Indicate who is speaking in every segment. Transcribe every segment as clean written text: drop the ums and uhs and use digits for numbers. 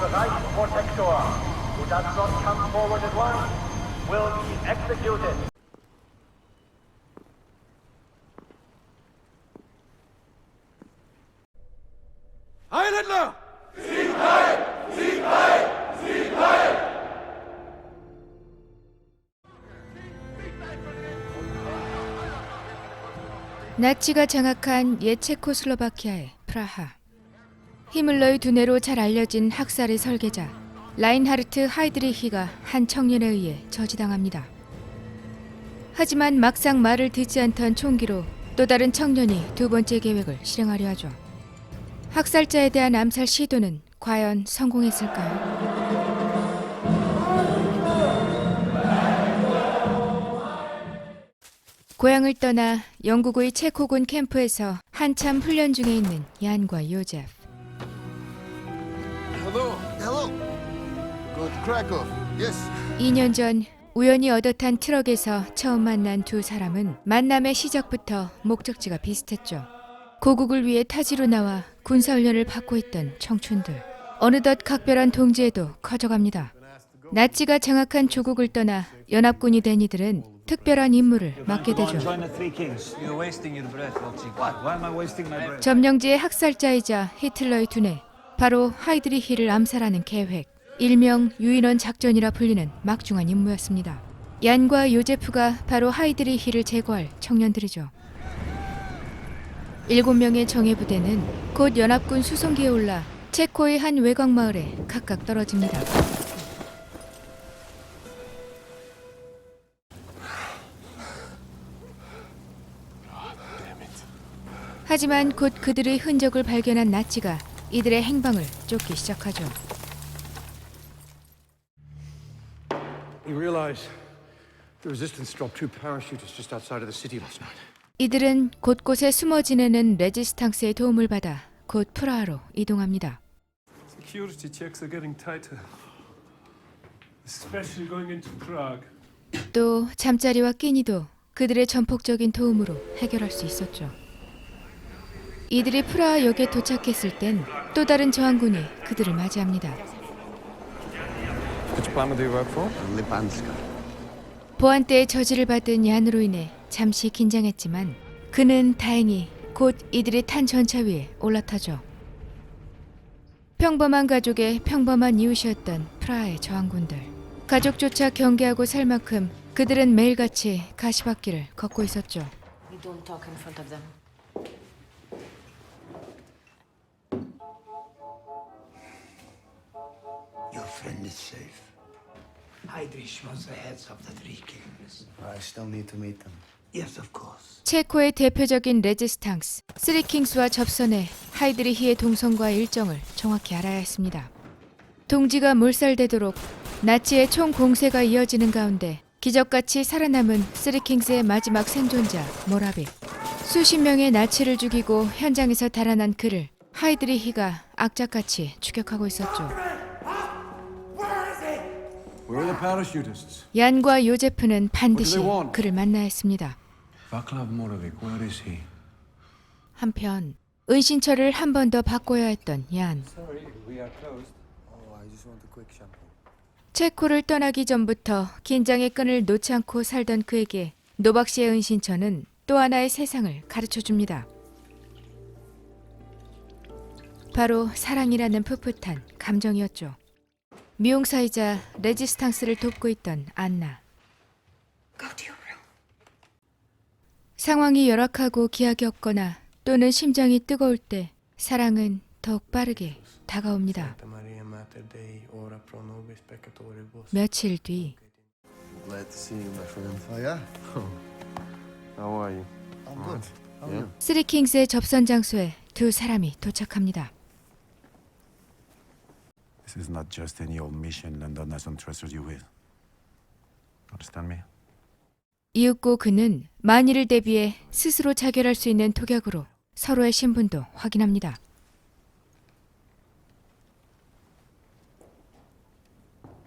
Speaker 1: Bereich Protektor. Who does not come forward at once will be executed.
Speaker 2: Highlander!
Speaker 3: 나치가 장악한 옛 체코슬로바키아의 프라하. 히물러의 두뇌로 잘 알려진 학살의 설계자 라인하르트 하이드리히가 한 청년에 의해 저지당합니다. 하지만 막상 말을 듣지 않던 총기로 또 다른 청년이 두 번째 계획을 실행하려 하죠. 학살자에 대한 암살 시도는 과연 성공했을까요? 고향을 떠나 영국의 체코군 캠프에서 한참 훈련 중에 있는 얀과 요제프.
Speaker 4: Hello. Go to Krakow. Yes.
Speaker 3: 2년 전 우연히 얻어 탄 트럭에서 처음 만난 두 사람은 만남의 시작부터 목적지가 비슷했죠. 고국을 위해 타지로 나와 군사훈련을 받고 있던 청춘들. 어느덧 각별한 동지애도 커져갑니다. 나치가 장악한 조국을 떠나 연합군이 된 이들은 특별한 임무를 맡게 되죠. 점령지의 학살자이자 히틀러의 두뇌, 바로 하이드리히를 암살하는 계획, 일명 유인원 작전이라 불리는 막중한 임무였습니다. 얀과 요제프가 바로 하이드리히를 제거할 청년들이죠. 7명의 정예부대는 곧 연합군 수송기에 올라 체코의 한 외곽 마을에 각각 떨어집니다. 하지만 곧 그들의 흔적을 발견한 나치가 이들의 행방을 쫓기 시작하죠.
Speaker 2: We realize the resistance dropped two parachutists just outside of the city last night.
Speaker 3: 이들은 곳곳에 숨어 지내는 레지스탕스의 도움을 받아 곧 프라하로 이동합니다.
Speaker 5: Security checks are getting tighter, especially going into Prague.
Speaker 3: 또 잠자리와 끼니도 그들의 전폭적인 도움으로 해결할 수 있었죠. 이들이 프라하 역에 도착했을 땐 또 다른 저항군이 그들을 맞이합니다.
Speaker 2: Which planet do you work for?
Speaker 4: Lipanska.
Speaker 3: 보안대의 저지를 받은 얀으로 인해 잠시 긴장했지만 그는 다행히 곧 이들이 탄 전차 위에 올라타죠. 평범한 가족의 평범한 이웃이었던 프라하의 저항군들. 가족조차 경계하고 살 만큼 그들은 매일같이 가시밭길을 걷고 있었죠.
Speaker 6: You don't talk in front of them.
Speaker 7: Your friend is safe. Heydrich wants the heads of the three kings.
Speaker 4: I still need to meet them.
Speaker 7: Yes, of course.
Speaker 3: 체코의 대표적인 레지스탕스, 쓰리킹스와 접선해 하이드리히의 동선과 일정을 정확히 알아야 했습니다. 동지가 몰살되도록 나치의 총 공세가 이어지는 가운데 기적같이 살아남은 쓰리킹스의 마지막 생존자 모라빅. 수십 명의 나치를 죽이고 현장에서 달아난 그를 하이드리히가 악착같이 추격하고 있었죠.
Speaker 2: Where are the parachutists?
Speaker 3: 얀과 요제프는 반드시
Speaker 2: What do they want?
Speaker 3: 그를 만나야 했습니다.
Speaker 2: Vaclav Moravik, where is he?
Speaker 3: 한편 은신처를 한 번 더 바꿔야 했던 얀.
Speaker 4: Oh, I just want a quick shampoo.
Speaker 3: 체코를 떠나기 전부터 긴장의 끈을 놓지 않고 살던 그에게 노박 씨의 은신처는 또 하나의 세상을 가르쳐줍니다. 바로 사랑이라는 풋풋한 감정이었죠. 미용사이자 레지스탕스를 돕고 있던 안나.
Speaker 6: Go to your room.
Speaker 3: 상황이 열악하고 기하게 또는 심장이 뜨거울 때 사랑은 더욱 빠르게 다가옵니다. 며칠 뒤
Speaker 4: Glad to see you, my friend. Oh yeah?
Speaker 2: How are you?
Speaker 4: I'm good. How are you?
Speaker 3: 쓰리킹스의 접선 장소에 두 사람이 도착합니다.
Speaker 8: This is not just any old mission London has entrusted you with. Understand me?
Speaker 3: 이윽고 그는 만일을 대비해 스스로 자결할 수 있는 독약으로 서로의 신분도 확인합니다.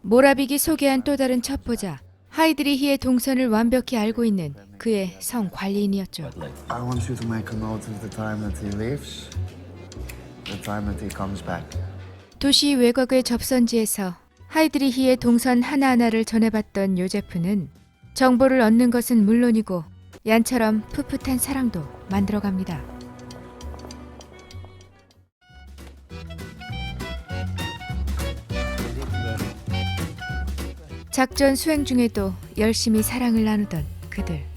Speaker 3: 모라빅이 소개한 또 다른 첩보자 하이드리히의 동선을 완벽히 알고 있는 그의 성 관리인이었죠.
Speaker 4: I want you to make a note of the time that he leaves, the time that he comes back.
Speaker 3: 도시 외곽의 접선지에서 하이드리히의 동선 하나하나를 전해봤던 요제프는 정보를 얻는 것은 물론이고 얀처럼 풋풋한 사랑도 만들어갑니다. 작전 수행 중에도 열심히 사랑을 나누던 그들.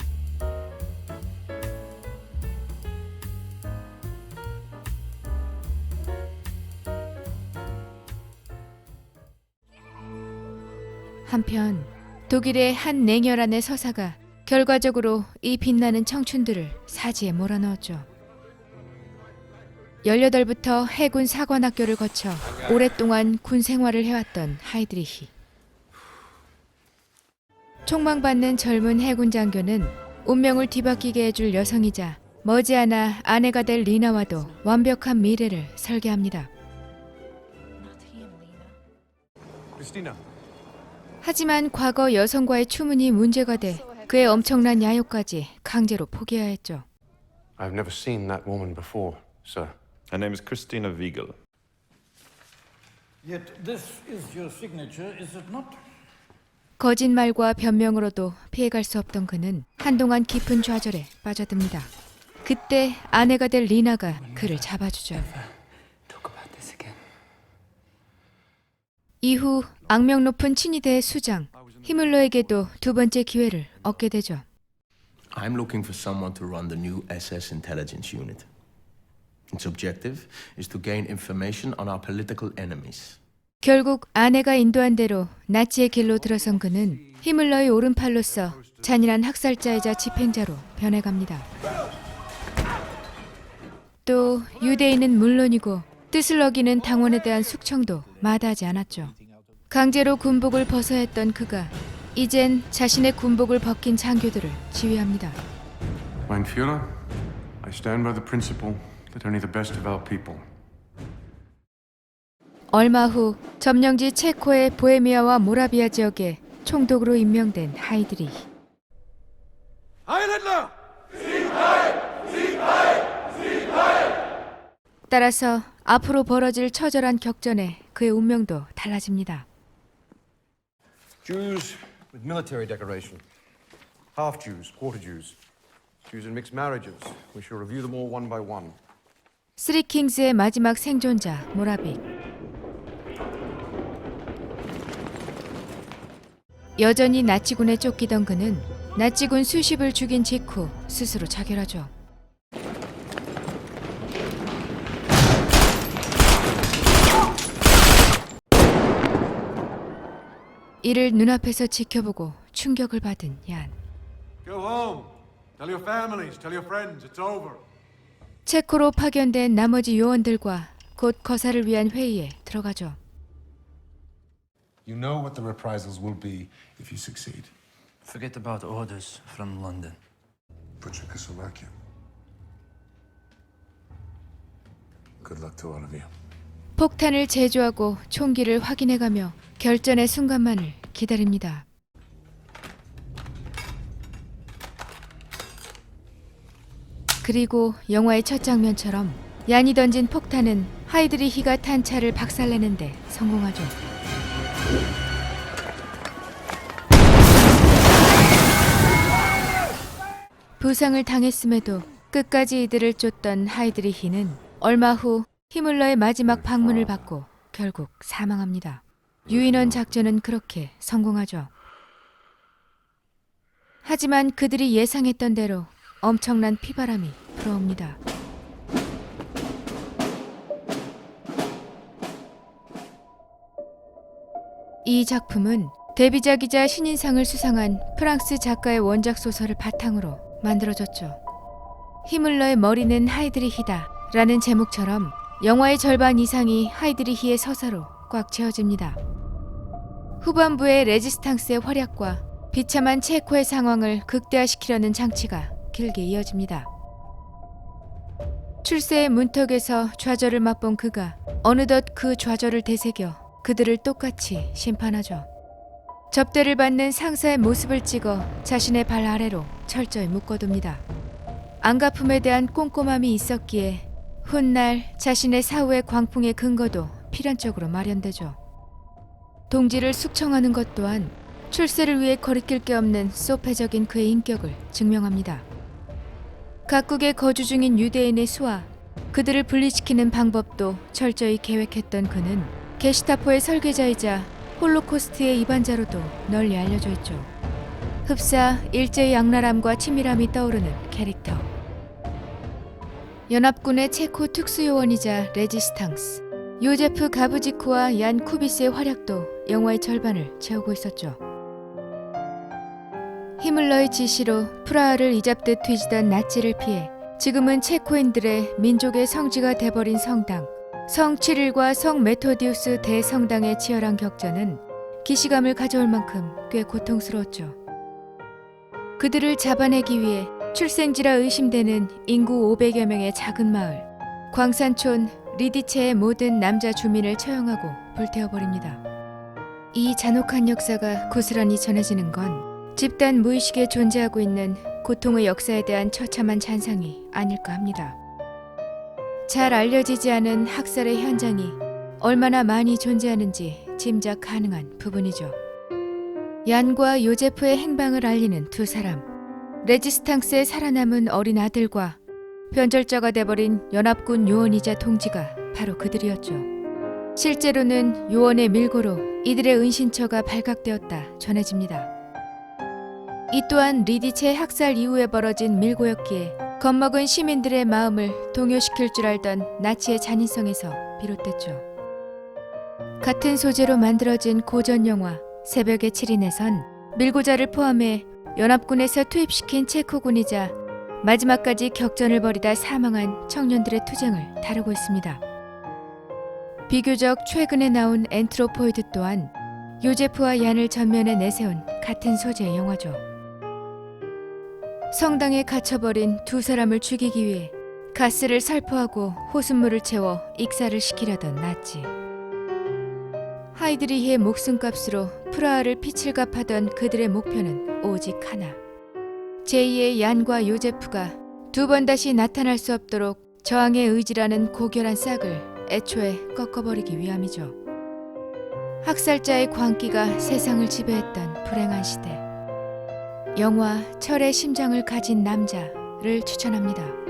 Speaker 3: 한편 독일의 한 냉혈한의 서사가 결과적으로 이 빛나는 청춘들을 사지에 몰아넣었죠. 18부터 해군 사관학교를 거쳐 오랫동안 군 생활을 해왔던 하이드리히. 총망받는 젊은 해군 장교는 운명을 뒤바뀌게 해줄 여성이자 머지않아 아내가 될 리나와도 완벽한 미래를 설계합니다.
Speaker 2: Christina.
Speaker 3: 하지만 과거 여성과의 추문이 문제가 돼 그의 엄청난 야욕까지 강제로 포기해야 했죠.
Speaker 9: I've never seen that woman before, sir.
Speaker 10: Her name is Christina Wiegel.
Speaker 7: Yet this is your signature, is it not?
Speaker 3: 거짓말과 변명으로도 피해갈 수 없던 그는 한동안 깊은 좌절에 빠져듭니다. 그때 아내가 될 리나가 그를 잡아주죠.
Speaker 7: Talk about this again.
Speaker 3: 이후 악명 높은 친위대의 수장 히물러에게도 두 번째 기회를 얻게 되죠.
Speaker 11: I'm looking for someone to run the new SS intelligence unit. Its objective is to gain information on our political enemies.
Speaker 3: 결국 아내가 인도한 대로 나치의 길로 들어선 그는 히물러의 오른팔로서 잔인한 학살자이자 집행자로 변해갑니다. 또 유대인은 물론이고 뜻을 어기는 당원에 대한 숙청도 마다하지 않았죠. 강제로 군복을 벗어야 했던 그가 이젠 자신의 군복을 벗긴 장교들을 지휘합니다.
Speaker 9: Mein Führer, I stand by the principle that only the best of our people.
Speaker 3: 얼마 후 점령지 체코의 보헤미아와 모라비아 지역에 총독으로 임명된 하이드리히. 따라서 앞으로 벌어질 처절한 격전에 그의 운명도 달라집니다.
Speaker 2: Jews with military decoration. Half Jews, quarter Jews. Jews in mixed marriages. We shall review them all one by one.
Speaker 3: 쓰리 킹스의 마지막 생존자 모라빅. 여전히 나치군에 쫓기던 그는 나치군 수십을 죽인 직후 스스로 자결하죠. 이를 눈앞에서 지켜보고 충격을 받은 얀.
Speaker 2: Go home. Tell your families, tell your friends, it's over.
Speaker 3: 체코로 파견된 나머지 요원들과 곧 거사를 위한 회의에 들어가죠.
Speaker 4: You know what the reprisals will be if you succeed.
Speaker 7: Forget about orders from London.
Speaker 4: But Czechoslovakia. Good luck to all of you.
Speaker 3: 폭탄을 제조하고 총기를 확인해가며 결전의 순간만을 기다립니다. 그리고 영화의 첫 장면처럼 얀이 던진 폭탄은 하이드리히가 탄 차를 박살내는데 성공하죠. 부상을 당했음에도 끝까지 이들을 쫓던 하이드리히는 얼마 후 히물러의 마지막 방문을 받고 결국 사망합니다. 유인원 작전은 그렇게 성공하죠. 하지만 그들이 예상했던 대로 엄청난 피바람이 불어옵니다. 이 작품은 데뷔작이자 신인상을 수상한 프랑스 작가의 원작 소설을 바탕으로 만들어졌죠. 히물러의 머리는 하이드리히다 라는 제목처럼 영화의 절반 이상이 하이드리히의 서사로 꽉 채워집니다. 후반부의 레지스탕스의 활약과 비참한 체코의 상황을 극대화시키려는 장치가 길게 이어집니다. 출세의 문턱에서 좌절을 맛본 그가 어느덧 그 좌절을 되새겨 그들을 똑같이 심판하죠. 접대를 받는 상사의 모습을 찍어 자신의 발 아래로 철저히 묶어둡니다. 안가품에 대한 꼼꼼함이 있었기에 훗날 자신의 사후의 광풍의 근거도 필연적으로 마련되죠. 동지를 숙청하는 것 또한 출세를 위해 거리낄 게 없는 소패적인 그의 인격을 증명합니다. 각국에 거주 중인 유대인의 수와 그들을 분리시키는 방법도 철저히 계획했던 그는 게슈타포의 설계자이자 홀로코스트의 이반자로도 널리 알려져 있죠. 흡사 일제의 악랄함과 치밀함이 떠오르는 캐릭터. 연합군의 체코 특수요원이자 레지스탕스, 요제프 가브지코와 얀 쿠비스의 활약도 영화의 절반을 채우고 있었죠. 히물러의 지시로 프라하를 이잡듯 뒤지던 나치를 피해 지금은 체코인들의 민족의 성지가 돼버린 성당, 성 치릴과 성 메토디우스 대성당의 치열한 격전은 기시감을 가져올 만큼 꽤 고통스러웠죠. 그들을 잡아내기 위해 출생지라 의심되는 인구 500여 명의 작은 마을, 광산촌 리디체의 모든 남자 주민을 처형하고 불태워버립니다. 이 잔혹한 역사가 고스란히 전해지는 건 집단 무의식에 존재하고 있는 고통의 역사에 대한 처참한 잔상이 아닐까 합니다. 잘 알려지지 않은 학살의 현장이 얼마나 많이 존재하는지 짐작 가능한 부분이죠. 얀과 요제프의 행방을 알리는 두 사람, 레지스탕스의 살아남은 어린 아들과 변절자가 돼버린 연합군 요원이자 동지가 바로 그들이었죠. 실제로는 요원의 밀고로 이들의 은신처가 발각되었다 전해집니다. 이 또한 리디체 학살 이후에 벌어진 밀고였기에 겁먹은 시민들의 마음을 동요시킬 줄 알던 나치의 잔인성에서 비롯됐죠. 같은 소재로 만들어진 고전 영화 새벽의 7인에선 밀고자를 포함해 연합군에서 투입시킨 체코군이자 마지막까지 격전을 벌이다 사망한 청년들의 투쟁을 다루고 있습니다. 비교적 최근에 나온 엔트로포이드 또한 요제프와 얀을 전면에 내세운 같은 소재의 영화죠. 성당에 갇혀버린 두 사람을 죽이기 위해 가스를 살포하고 호숫물을 채워 익사를 시키려던 나치. 하이드리히의 목숨값으로 프라하를 피칠갑하던 그들의 목표는 오직 하나. 제2의 얀과 요제프가 두 번 다시 나타날 수 없도록 저항의 의지라는 고결한 싹을 애초에 꺾어버리기 위함이죠. 학살자의 광기가 세상을 지배했던 불행한 시대. 영화 철의 심장을 가진 남자를 추천합니다.